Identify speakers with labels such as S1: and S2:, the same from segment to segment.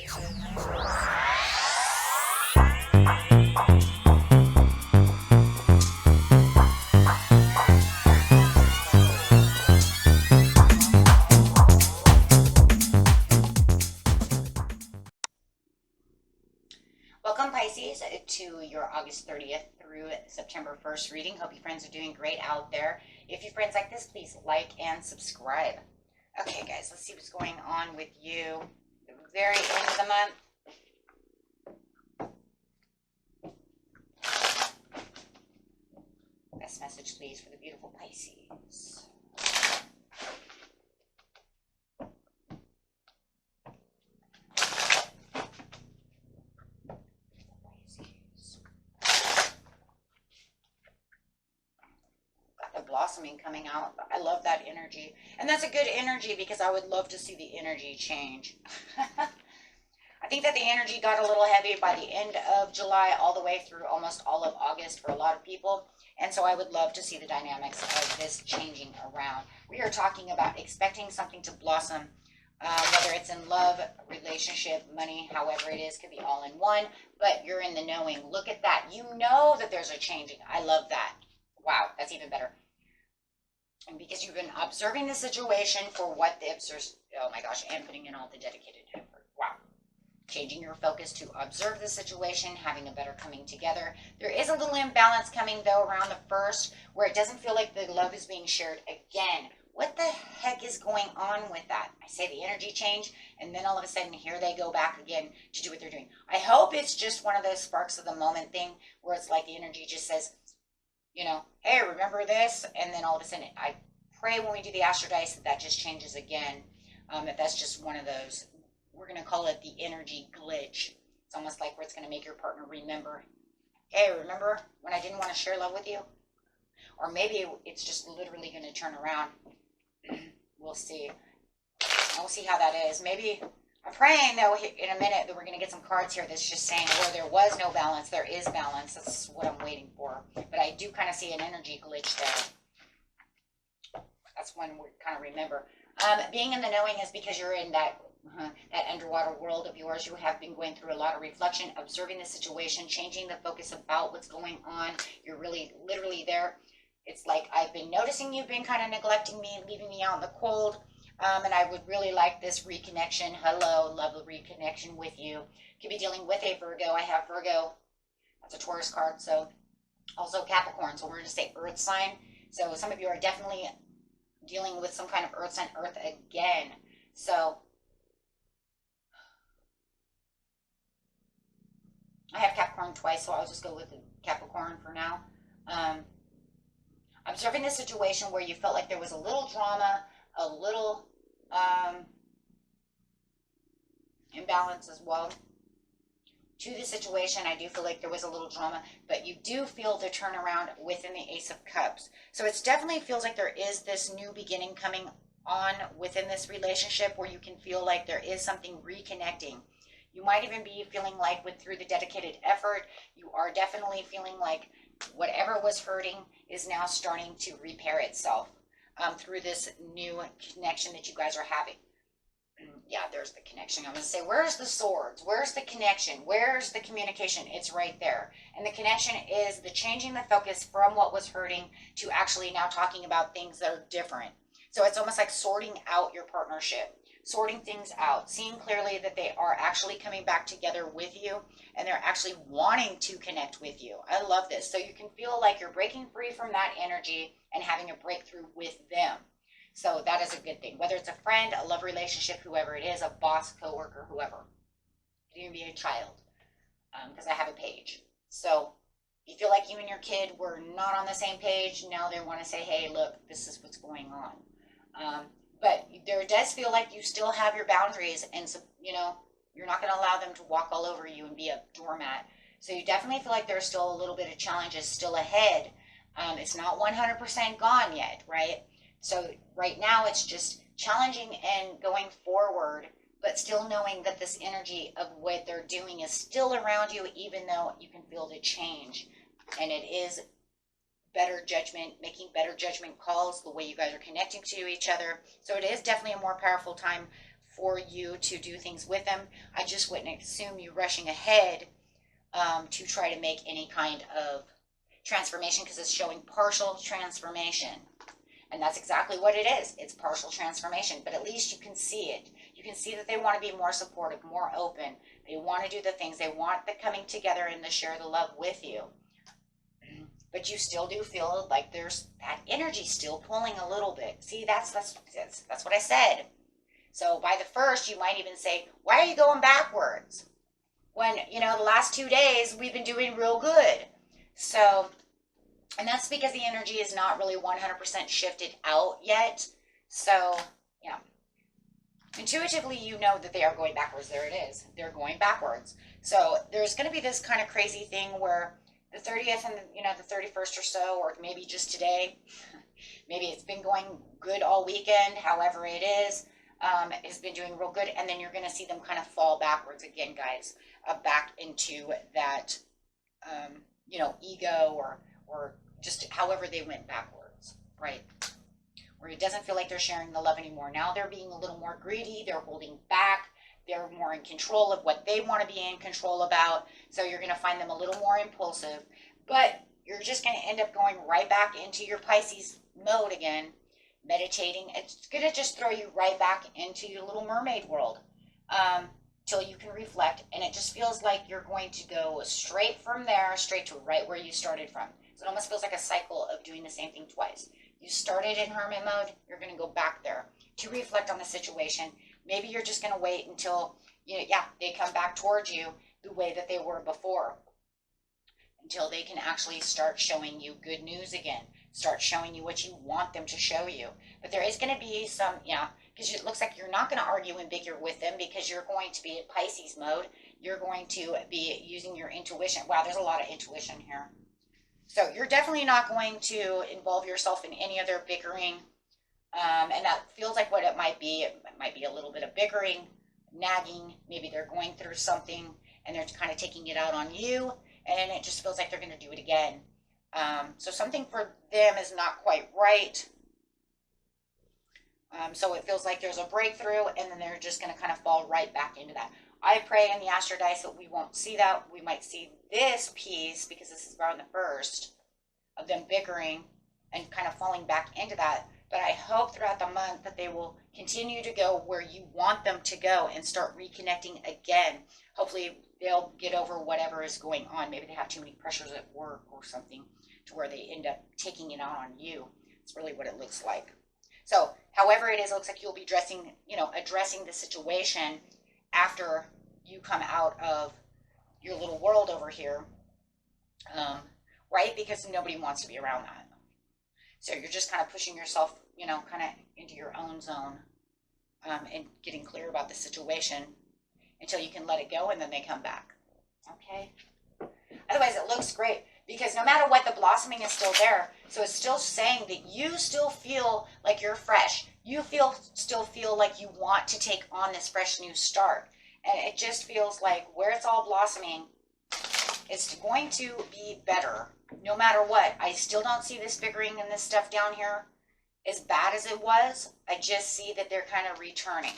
S1: Welcome, Pisces, to your August 30th through September 1st reading. Hope you friends are doing great out there. If you friends like this, please like and subscribe. Okay, guys, let's see what's going on with you. The very end of the month. Best message, please, for the beautiful Pisces. Blossoming coming out. I love that energy. And that's a good energy because I would love to see the energy change. I think that the energy got a little heavy by the end of July all the way through almost all of August for a lot of people. And so I would love to see the dynamics of this changing around. We are talking about expecting something to blossom, whether it's in love, relationship, money, however it is, could be all in one, but you're in the knowing. Look at that. You know that there's a changing. I love that. Wow, that's even better. And because you've been observing the situation for what the oh my gosh, and putting in all the dedicated effort. Wow. Changing your focus to observe the situation, having a better coming together. There is a little imbalance coming, though, around the first, where it doesn't feel like the love is being shared again. What the heck is going on with that? I say the energy change, and then all of a sudden, here they go back again to do what they're doing. I hope it's just one of those sparks of the moment thing, where it's like the energy just says, you know, hey, remember this? And then all of a sudden, I pray when we do the astro dice that just changes again. That that's just one of those. We're going to call it the energy glitch. It's almost like where it's going to make your partner remember, hey, remember when I didn't want to share love with you? Or maybe it's just literally going to turn around. We'll see. We'll see how that is. Maybe I'm praying, though, in a minute that we're going to get some cards here that's just saying where there was no balance, there is balance. That's what I'm waiting for. But I do kind of see an energy glitch there. That's one we kind of remember. Being in the knowing is because you're in that underwater world of yours. You have been going through a lot of reflection, observing the situation, changing the focus about what's going on. You're really literally there. It's like I've been noticing you've been kind of neglecting me, leaving me out in the cold. And I would really like this reconnection. Hello, lovely reconnection with you. Could be dealing with a Virgo. I have Virgo. That's a Taurus card. So also Capricorn. So we're going to say Earth sign. So some of you are definitely dealing with some kind of Earth sign, Earth again. So I have Capricorn twice, so I'll just go with the Capricorn for now. Observing the situation where you felt like there was a little drama, a little imbalance as well to the situation. I do feel like there was a little drama, but you do feel the turnaround within the Ace of Cups. So it definitely feels like there is this new beginning coming on within this relationship where you can feel like there is something reconnecting. You might even be feeling like through the dedicated effort, you are definitely feeling like whatever was hurting is now starting to repair itself through this new connection that you guys are having. Yeah, there's the connection. I'm going to say, where's the swords? Where's the connection? Where's the communication? It's right there. And the connection is the changing the focus from what was hurting to actually now talking about things that are different. So it's almost like sorting out your partnership, sorting things out, seeing clearly that they are actually coming back together with you and they're actually wanting to connect with you. I love this. So you can feel like you're breaking free from that energy and having a breakthrough with them. So that is a good thing. Whether it's a friend, a love relationship, whoever it is, a boss, coworker, whoever. It can even be a child, because I have a page. So you feel like you and your kid were not on the same page. Now they want to say, hey, look, this is what's going on. But there does feel like you still have your boundaries, and so, you know, you're not going to allow them to walk all over you and be a doormat. So you definitely feel like there's still a little bit of challenges still ahead. It's not 100% gone yet, right? So right now it's just challenging and going forward, but still knowing that this energy of what they're doing is still around you, even though you can feel the change. And it is better judgment, making better judgment calls, the way you guys are connecting to each other. So it is definitely a more powerful time for you to do things with them. I just wouldn't assume you rushing ahead to try to make any kind of transformation, because it's showing partial transformation. And that's exactly what it is. It's partial transformation, but at least you can see it. You can see that they want to be more supportive, more open. They want to do the things. They want the coming together and to share the love with you. But you still do feel like there's that energy still pulling a little bit. See, that's what I said. So by the 1st, you might even say, why are you going backwards? When, you know, the last 2 days, we've been doing real good. So, and that's because the energy is not really 100% shifted out yet. So, yeah. Intuitively, you know that they are going backwards. There it is. They're going backwards. So there's going to be this kind of crazy thing where the 30th and, you know, the 31st or so, or maybe just today, maybe it's been going good all weekend, however it is, has been doing real good. And then you're going to see them kind of fall backwards again, guys, back into that, you know, ego or just however they went backwards, right? Where it doesn't feel like they're sharing the love anymore. Now they're being a little more greedy. They're holding back. They're more in control of what they want to be in control about. So you're going to find them a little more impulsive. But you're just going to end up going right back into your Pisces mode again, meditating. It's going to just throw you right back into your little mermaid world till you can reflect. And it just feels like you're going to go straight from there, straight to right where you started from. So it almost feels like a cycle of doing the same thing twice. You started in hermit mode, you're going to go back there to reflect on the situation. Maybe you're just going to wait until, you know, they come back towards you the way that they were before, until they can actually start showing you good news again, start showing you what you want them to show you. But there is going to be some, because it looks like you're not going to argue and bicker with them, because you're going to be in Pisces mode. You're going to be using your intuition. Wow, there's a lot of intuition here. So you're definitely not going to involve yourself in any other bickering. And that feels like what it might be. It might be a little bit of bickering, nagging. Maybe they're going through something and they're kind of taking it out on you. And it just feels like they're going to do it again. So something for them is not quite right. So it feels like there's a breakthrough, and then they're just going to kind of fall right back into that. I pray in the Astro Dice that we won't see that. We might see this piece, because this is around the 1st, of them bickering and kind of falling back into that. But I hope throughout the month that they will continue to go where you want them to go and start reconnecting again. Hopefully they'll get over whatever is going on. Maybe they have too many pressures at work or something to where they end up taking it out on you. It's really what it looks like. So however it is, it looks like you'll be addressing the situation after you come out of your little world over here, right? Because nobody wants to be around that. So you're just kind of pushing yourself, kind of into your own zone, and getting clear about the situation until you can let it go, and then they come back. Okay? Otherwise, it looks great, because no matter what, the blossoming is still there. So it's still saying that you still feel like you're fresh. You still feel like you want to take on this fresh new start. And it just feels like where it's all blossoming, it's going to be better no matter what. I still don't see this bickering and this stuff down here as bad as it was. I just see that they're kind of returning.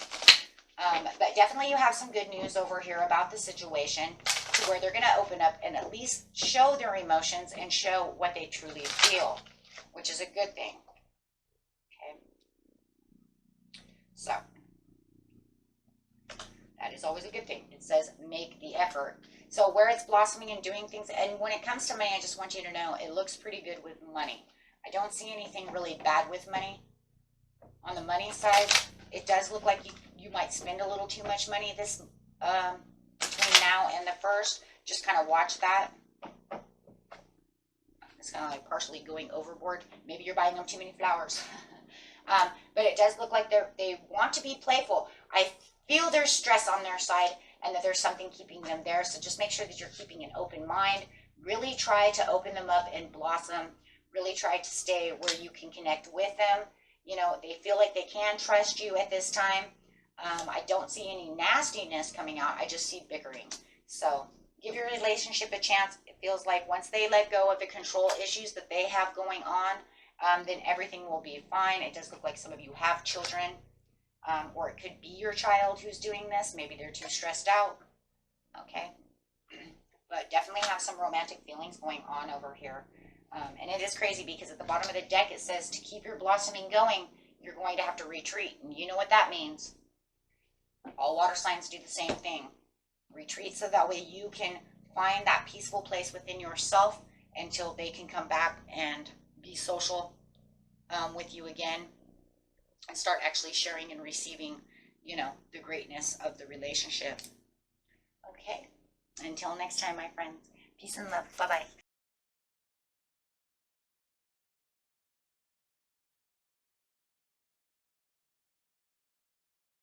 S1: But definitely you have some good news over here about the situation, to where they're going to open up and at least show their emotions and show what they truly feel, which is a good thing. Okay. So that is always a good thing. It says make the effort. So where it's blossoming and doing things, and when it comes to money, I just want you to know it looks pretty good with money. I don't see anything really bad with money. On the money side, it does look like you might spend a little too much money this between now and the 1st. Just kind of watch that. It's kind of like partially going overboard. Maybe you're buying them too many flowers. But it does look like they want to be playful. I feel there's stress on their side, and that there's something keeping them there. So just make sure that you're keeping an open mind. Really try to open them up and blossom. Really try to stay where you can connect with them. They feel like they can trust you at this time. I don't see any nastiness coming out. I just see bickering. So give your relationship a chance. It feels like once they let go of the control issues that they have going on, then everything will be fine. It does look like some of you have children. or it could be your child who's doing this. Maybe they're too stressed out. Okay. But definitely have some romantic feelings going on over here. And it is crazy because at the bottom of the deck it says to keep your blossoming going, you're going to have to retreat. And you know what that means. All water signs do the same thing. Retreat so that way you can find that peaceful place within yourself until they can come back and be social with you again and start actually sharing and receiving, you know, the greatness of the relationship. Okay. Until next time, my friends. Peace and love. Bye-bye.